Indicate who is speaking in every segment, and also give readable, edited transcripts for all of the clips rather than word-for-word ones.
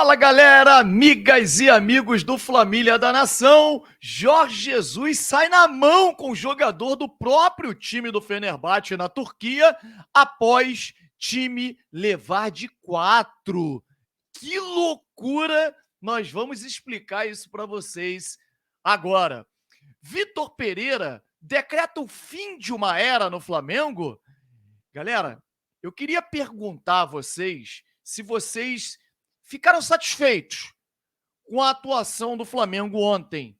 Speaker 1: Fala galera, amigas e amigos do Família da Nação. Jorge Jesus sai na mão com o jogador do próprio time do Fenerbahçe na Turquia após time levar de 4. Que loucura! Nós vamos explicar isso para vocês agora. Vitor Pereira decreta o fim de uma era no Flamengo? Galera, eu queria perguntar a vocês se vocês ficaram satisfeitos com a atuação do Flamengo ontem.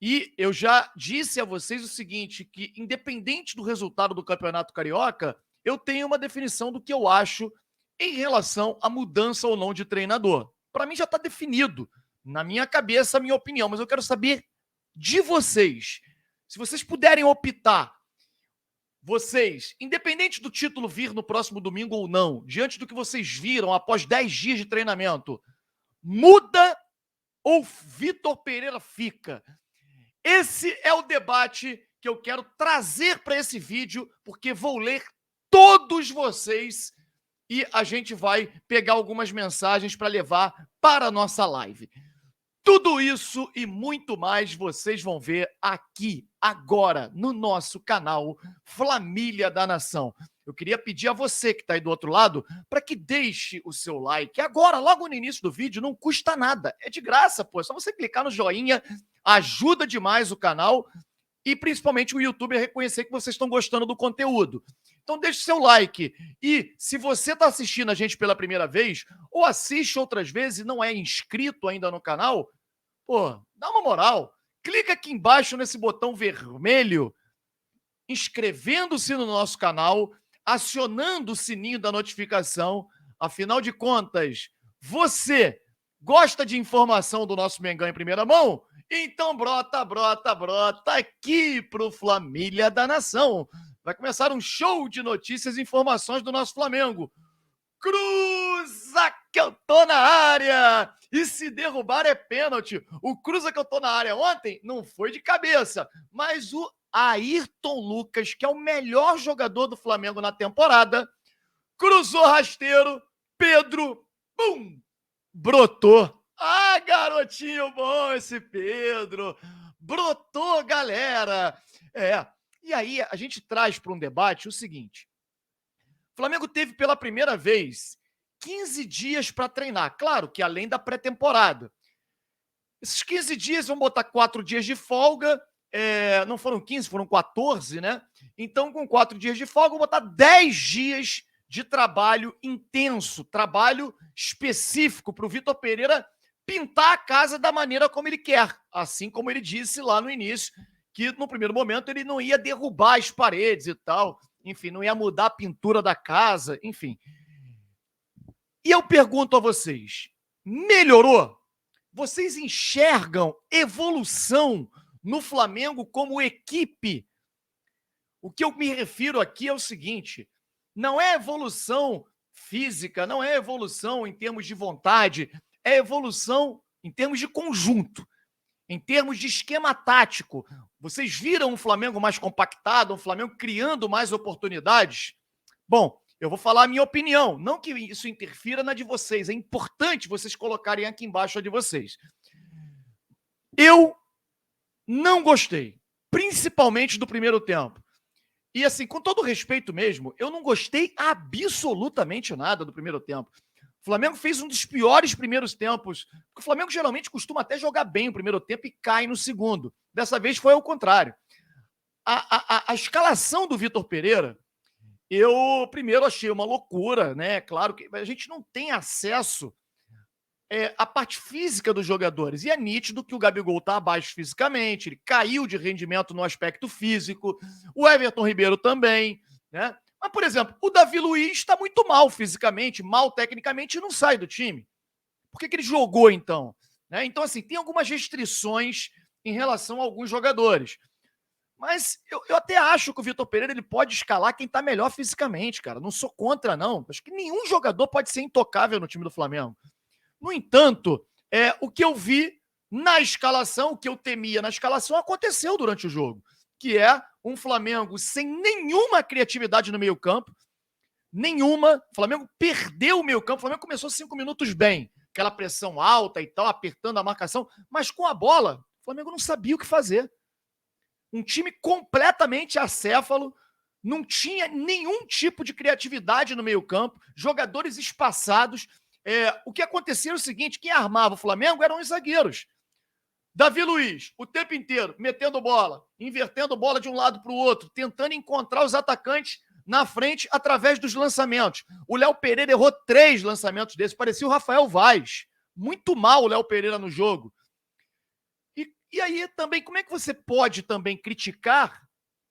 Speaker 1: E eu já disse a vocês o seguinte, que independente do resultado do Campeonato Carioca, eu tenho uma definição do que eu acho em relação à mudança ou não de treinador. Para mim já está definido, na minha cabeça, a minha opinião, mas eu quero saber de vocês. Se vocês puderem optar, vocês, independente do título vir no próximo domingo ou não, diante do que vocês viram após 10 dias de treinamento, muda ou Vitor Pereira fica? Esse é o debate que eu quero trazer para esse vídeo, porque vou ler todos vocês e a gente vai pegar algumas mensagens para levar para a nossa live. Tudo isso e muito mais vocês vão ver aqui, agora, no nosso canal Família da Nação. Eu queria pedir a você que está aí do outro lado para que deixe o seu like agora, logo no início do vídeo, não custa nada, é de graça, pô. É só você clicar no joinha, ajuda demais o canal e principalmente o YouTube a reconhecer que vocês estão gostando do conteúdo. Então deixe seu like. E se você está assistindo a gente pela primeira vez ou assiste outras vezes e não é inscrito ainda no canal, pô, dá uma moral. Clica aqui embaixo nesse botão vermelho, inscrevendo-se no nosso canal, acionando o sininho da notificação. Afinal de contas, você gosta de informação do nosso Mengão em primeira mão? Então brota aqui pro Família da Nação. Vai começar um show de notícias e informações do nosso Flamengo. Cruza que eu tô na área! E se derrubar é pênalti. O cruza que eu tô na área ontem não foi de cabeça, mas o Ayrton Lucas, que é o melhor jogador do Flamengo na temporada, cruzou rasteiro, Pedro, bum, brotou. Ah, garotinho bom esse Pedro! Brotou, galera! E aí a gente traz para um debate o seguinte. O Flamengo teve pela primeira vez 15 dias para treinar. Claro que além da pré-temporada. Esses 15 dias, vamos botar 4 dias de folga. Não foram 15, foram 14, né? Então, com 4 dias de folga, vou botar 10 dias de trabalho intenso, trabalho específico para o Vitor Pereira pintar a casa da maneira como ele quer. Assim como ele disse lá no início, que no primeiro momento ele não ia derrubar as paredes e tal. Enfim, não ia mudar a pintura da casa, enfim. E eu pergunto a vocês, melhorou? Vocês enxergam evolução no Flamengo como equipe? O que eu me refiro aqui é o seguinte, não é evolução física, não é evolução em termos de vontade, é evolução em termos de conjunto, em termos de esquema tático. Vocês viram um Flamengo mais compactado, um Flamengo criando mais oportunidades? Bom, eu vou falar a minha opinião, não que isso interfira na de vocês, é importante vocês colocarem aqui embaixo a de vocês. Eu não gostei, principalmente do primeiro tempo. E assim, com todo respeito mesmo, eu não gostei absolutamente nada do primeiro tempo. O Flamengo fez um dos piores primeiros tempos. O Flamengo geralmente costuma até jogar bem o primeiro tempo e cai no segundo. Dessa vez foi ao contrário. A escalação do Vitor Pereira, eu primeiro achei uma loucura, né? Claro que a gente não tem acesso à parte física dos jogadores. E é nítido que o Gabigol está abaixo fisicamente, ele caiu de rendimento no aspecto físico, o Everton Ribeiro também, né? Mas, por exemplo, o Davi Luiz está muito mal fisicamente, mal tecnicamente e não sai do time. Por que ele jogou, então? Né? Então, assim, tem algumas restrições em relação a alguns jogadores. Mas eu até acho que o Vitor Pereira ele pode escalar quem está melhor fisicamente, cara. Não sou contra, não. Acho que nenhum jogador pode ser intocável no time do Flamengo. No entanto, o que eu vi na escalação, o que eu temia na escalação, aconteceu durante o jogo. Que é um Flamengo sem nenhuma criatividade no meio-campo, nenhuma. O Flamengo perdeu o meio-campo. O Flamengo começou 5 minutos bem. aquela pressão alta e tal, apertando a marcação, mas com a bola, o Flamengo não sabia o que fazer. Um time completamente acéfalo, não tinha nenhum tipo de criatividade no meio-campo, jogadores espaçados. O que acontecia era o seguinte: quem armava o Flamengo eram os zagueiros. Davi Luiz, o tempo inteiro, metendo bola, invertendo bola de um lado para o outro, tentando encontrar os atacantes na frente através dos lançamentos. O Léo Pereira errou 3 lançamentos desses, parecia o Rafael Vaz. Muito mal o Léo Pereira no jogo. E aí também, como é que você pode também criticar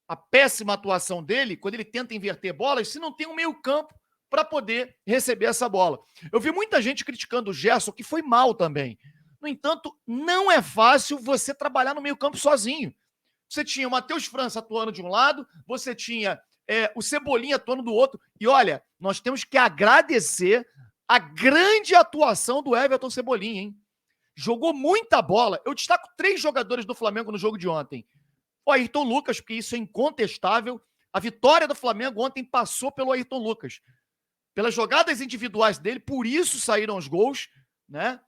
Speaker 1: a péssima atuação dele quando ele tenta inverter bolas se não tem um meio campo para poder receber essa bola? Eu vi muita gente criticando o Gerson, que foi mal também. No entanto, não é fácil você trabalhar no meio campo sozinho. Você tinha o Matheus França atuando de um lado, você tinha o Cebolinha atuando do outro. E olha, nós temos que agradecer a grande atuação do Everton Cebolinha, hein? Jogou muita bola. Eu destaco 3 jogadores do Flamengo no jogo de ontem. O Ayrton Lucas, porque isso é incontestável. A vitória do Flamengo ontem passou pelo Ayrton Lucas. Pelas jogadas individuais dele, por isso saíram os gols, né?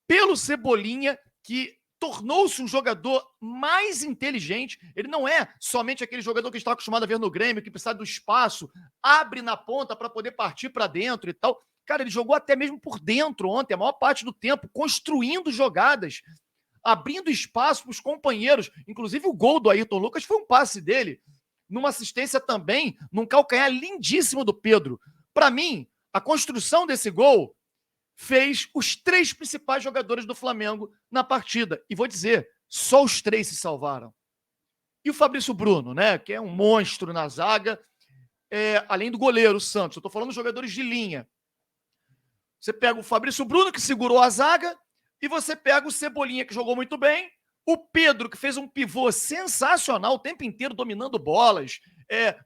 Speaker 1: Pelo Cebolinha, que tornou-se um jogador mais inteligente. Ele não é somente aquele jogador que está acostumado a ver no Grêmio, que precisa do espaço, abre na ponta para poder partir para dentro e tal. Cara, ele jogou até mesmo por dentro ontem, a maior parte do tempo, construindo jogadas, abrindo espaço para os companheiros. Inclusive o gol do Ayrton Lucas foi um passe dele, numa assistência também, num calcanhar lindíssimo do Pedro. Para mim, a construção desse gol fez os 3 principais jogadores do Flamengo na partida. E vou dizer, só os 3 se salvaram. E o Fabrício Bruno, né, que é um monstro na zaga, além do goleiro, o Santos. Eu estou falando dos jogadores de linha. Você pega o Fabrício Bruno, que segurou a zaga, e você pega o Cebolinha, que jogou muito bem, o Pedro, que fez um pivô sensacional o tempo inteiro, dominando bolas,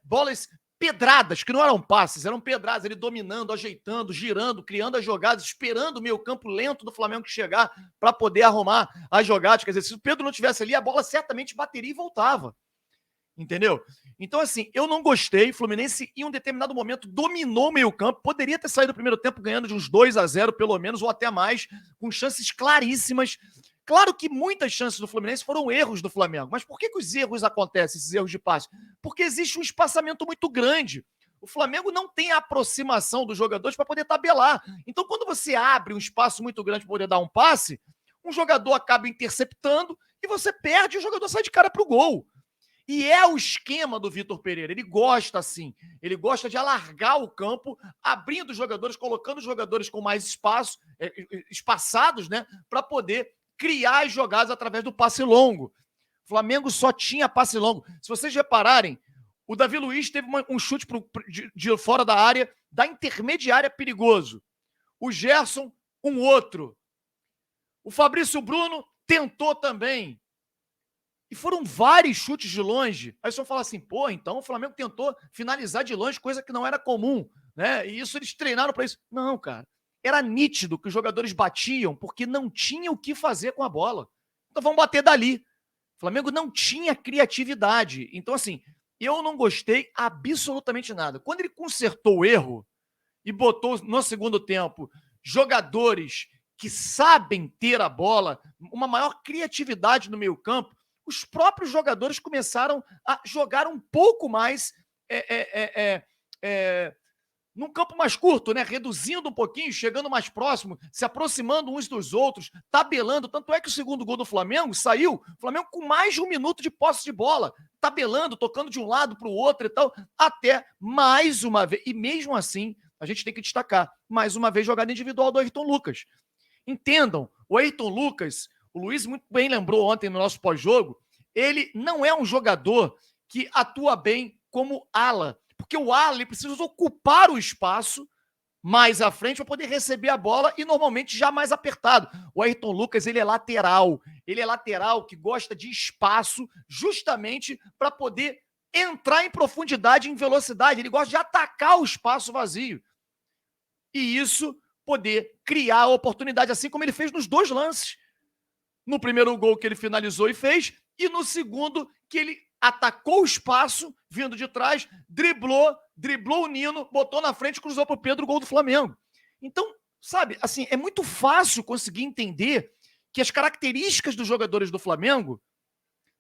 Speaker 1: bolas pedradas, que não eram passes, eram pedradas, ele dominando, ajeitando, girando, criando as jogadas, esperando o meio campo lento do Flamengo chegar para poder arrumar as jogadas. Quer dizer, se o Pedro não tivesse ali, a bola certamente bateria e voltava. Entendeu? Então, assim, eu não gostei. O Fluminense, em um determinado momento, dominou o meio-campo. Poderia ter saído do primeiro tempo ganhando de uns 2-0, pelo menos, ou até mais, com chances claríssimas. Claro que muitas chances do Fluminense foram erros do Flamengo. Mas por que os erros acontecem, esses erros de passe? Porque existe um espaçamento muito grande. O Flamengo não tem a aproximação dos jogadores para poder tabelar. Então, quando você abre um espaço muito grande para poder dar um passe, um jogador acaba interceptando e você perde e o jogador sai de cara para o gol. E é o esquema do Vitor Pereira. Ele gosta assim. Ele gosta de alargar o campo, abrindo os jogadores, colocando os jogadores com mais espaço, espaçados, né? Para poder criar as jogadas através do passe longo. O Flamengo só tinha passe longo. Se vocês repararem, o Davi Luiz teve um chute de fora da área, da intermediária, perigoso. O Gerson, um outro. O Fabrício Bruno tentou também. E foram vários chutes de longe. Aí você fala assim, pô, então o Flamengo tentou finalizar de longe, coisa que não era comum, né? E isso eles treinaram para isso. Não, cara. Era nítido que os jogadores batiam porque não tinha o que fazer com a bola. Então vamos bater dali. O Flamengo não tinha criatividade. Então, assim, eu não gostei absolutamente nada. Quando ele consertou o erro e botou no segundo tempo jogadores que sabem ter a bola, uma maior criatividade no meio-campo, os próprios jogadores começaram a jogar um pouco mais num campo mais curto, né? Reduzindo um pouquinho, chegando mais próximo, se aproximando uns dos outros, tabelando. Tanto é que o segundo gol do Flamengo saiu, o Flamengo com mais de 1 minuto de posse de bola, tabelando, tocando de um lado para o outro e tal, até mais uma vez. E mesmo assim, a gente tem que destacar, mais uma vez, jogada individual do Ayrton Lucas. Entendam, o Ayrton Lucas, o Luiz muito bem lembrou ontem no nosso pós-jogo, ele não é um jogador que atua bem como ala, porque o ala ele precisa ocupar o espaço mais à frente para poder receber a bola e normalmente já mais apertado. O Ayrton Lucas, ele é lateral que gosta de espaço justamente para poder entrar em profundidade, em velocidade, ele gosta de atacar o espaço vazio. E isso poder criar a oportunidade, assim como ele fez nos 2 lances. No primeiro gol que ele finalizou e fez, e no segundo que ele atacou o espaço, vindo de trás, driblou o Nino, botou na frente, cruzou para o Pedro, gol do Flamengo. Então, sabe, assim, é muito fácil conseguir entender que as características dos jogadores do Flamengo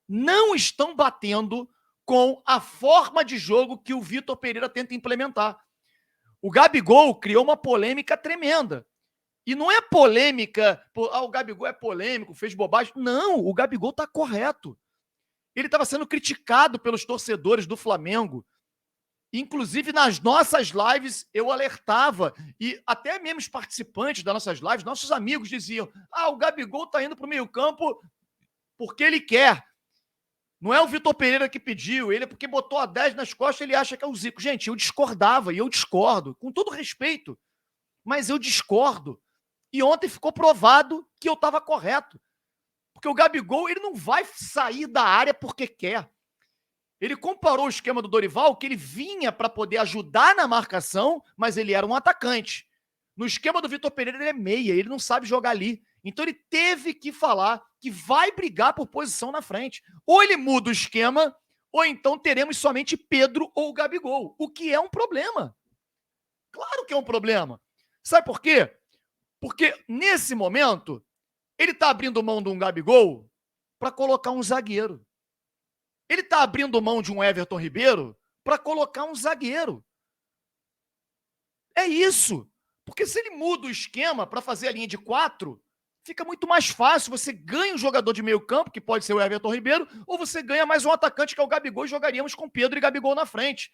Speaker 1: não estão batendo com a forma de jogo que o Vitor Pereira tenta implementar. O Gabigol criou uma polêmica tremenda. E não é polêmica, o Gabigol é polêmico, fez bobagem. Não, o Gabigol está correto. Ele estava sendo criticado pelos torcedores do Flamengo. Inclusive, nas nossas lives, eu alertava, e até mesmo os participantes das nossas lives, nossos amigos diziam, o Gabigol está indo para o meio-campo porque ele quer. Não é o Vitor Pereira que pediu, ele é porque botou a 10 nas costas, ele acha que é o Zico. Gente, eu discordava, e eu discordo, com todo respeito, mas eu discordo. E ontem ficou provado que eu estava correto. Porque o Gabigol, ele não vai sair da área porque quer. Ele comparou o esquema do Dorival, que ele vinha para poder ajudar na marcação, mas ele era um atacante. No esquema do Vitor Pereira, ele é meia, ele não sabe jogar ali. Então ele teve que falar que vai brigar por posição na frente. Ou ele muda o esquema, ou então teremos somente Pedro ou Gabigol, o que é um problema. Claro que é um problema. Sabe por quê? Porque nesse momento, ele está abrindo mão de um Gabigol para colocar um zagueiro. Ele está abrindo mão de um Everton Ribeiro para colocar um zagueiro. É isso. Porque se ele muda o esquema para fazer a linha de 4, fica muito mais fácil. Você ganha um jogador de meio campo, que pode ser o Everton Ribeiro, ou você ganha mais um atacante, que é o Gabigol, e jogaríamos com Pedro e Gabigol na frente.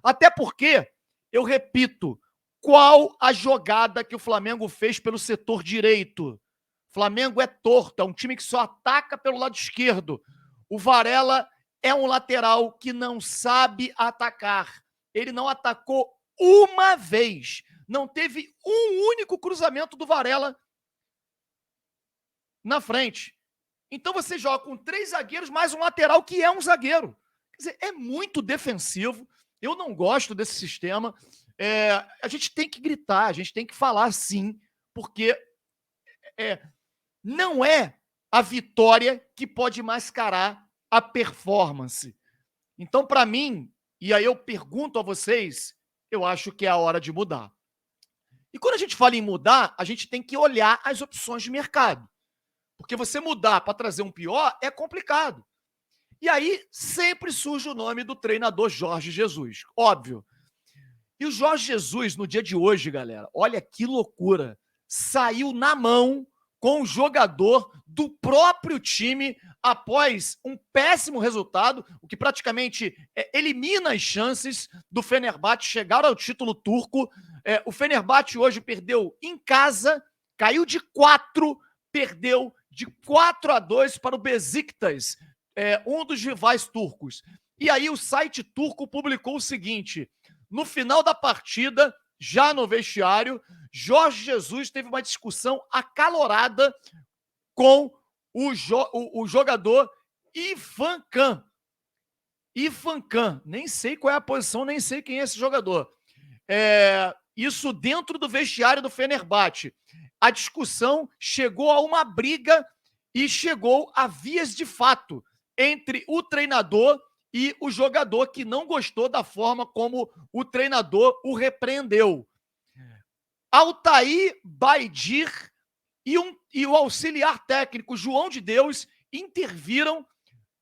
Speaker 1: Até porque, eu repito, qual a jogada que o Flamengo fez pelo setor direito? Flamengo é torto, é um time que só ataca pelo lado esquerdo. O Varela é um lateral que não sabe atacar. Ele não atacou uma vez. Não teve um único cruzamento do Varela na frente. Então você joga com 3 zagueiros mais um lateral que é um zagueiro. Quer dizer, é muito defensivo. Eu não gosto desse sistema. A gente tem que gritar, a gente tem que falar sim, porque não é a vitória que pode mascarar a performance. Então, para mim, e aí eu pergunto a vocês, eu acho que é a hora de mudar. E quando a gente fala em mudar, a gente tem que olhar as opções de mercado. Porque você mudar para trazer um pior é complicado. E aí sempre surge o nome do treinador Jorge Jesus, óbvio. E o Jorge Jesus, no dia de hoje, galera, olha que loucura, saiu na mão com o jogador do próprio time após um péssimo resultado, o que praticamente elimina as chances do Fenerbahçe chegar ao título turco. O Fenerbahçe hoje perdeu em casa, caiu de 4, perdeu de 4-2 para o Besiktas, um dos rivais turcos. E aí o site turco publicou o seguinte: no final da partida, já no vestiário, Jorge Jesus teve uma discussão acalorada com o jogador Irfan Can. Irfan Can, nem sei qual é a posição, nem sei quem é esse jogador. Isso dentro do vestiário do Fenerbahçe. A discussão chegou a uma briga e chegou a vias de fato entre o treinador e o jogador, que não gostou da forma como o treinador o repreendeu. Altair Baidir e o auxiliar técnico João de Deus interviram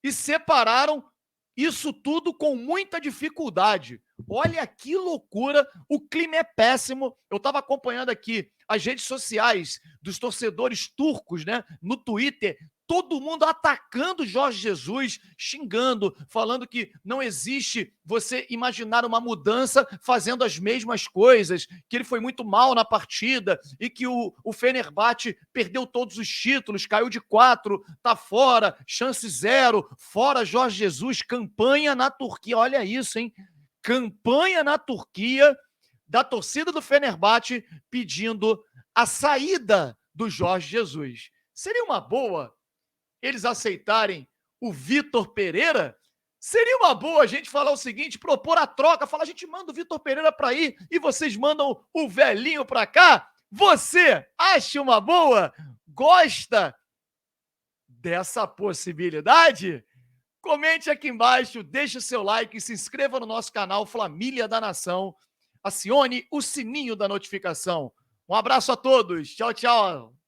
Speaker 1: e separaram isso tudo com muita dificuldade. Olha que loucura, o clima é péssimo. Eu estava acompanhando aqui as redes sociais dos torcedores turcos, né, no Twitter, todo mundo atacando Jorge Jesus, xingando, falando que não existe você imaginar uma mudança fazendo as mesmas coisas, que ele foi muito mal na partida e que o Fenerbahçe perdeu todos os títulos, caiu de 4, tá fora, chance 0, fora Jorge Jesus, campanha na Turquia. Olha isso, hein? Campanha na Turquia da torcida do Fenerbahçe pedindo a saída do Jorge Jesus. Seria uma boa eles aceitarem o Vitor Pereira? Seria uma boa a gente falar o seguinte, propor a troca, falar, a gente manda o Vitor Pereira para aí e vocês mandam o velhinho para cá? Você acha uma boa? Gosta dessa possibilidade? Comente aqui embaixo, deixe o seu like, se inscreva no nosso canal Família da Nação, acione o sininho da notificação. Um abraço a todos. Tchau, tchau.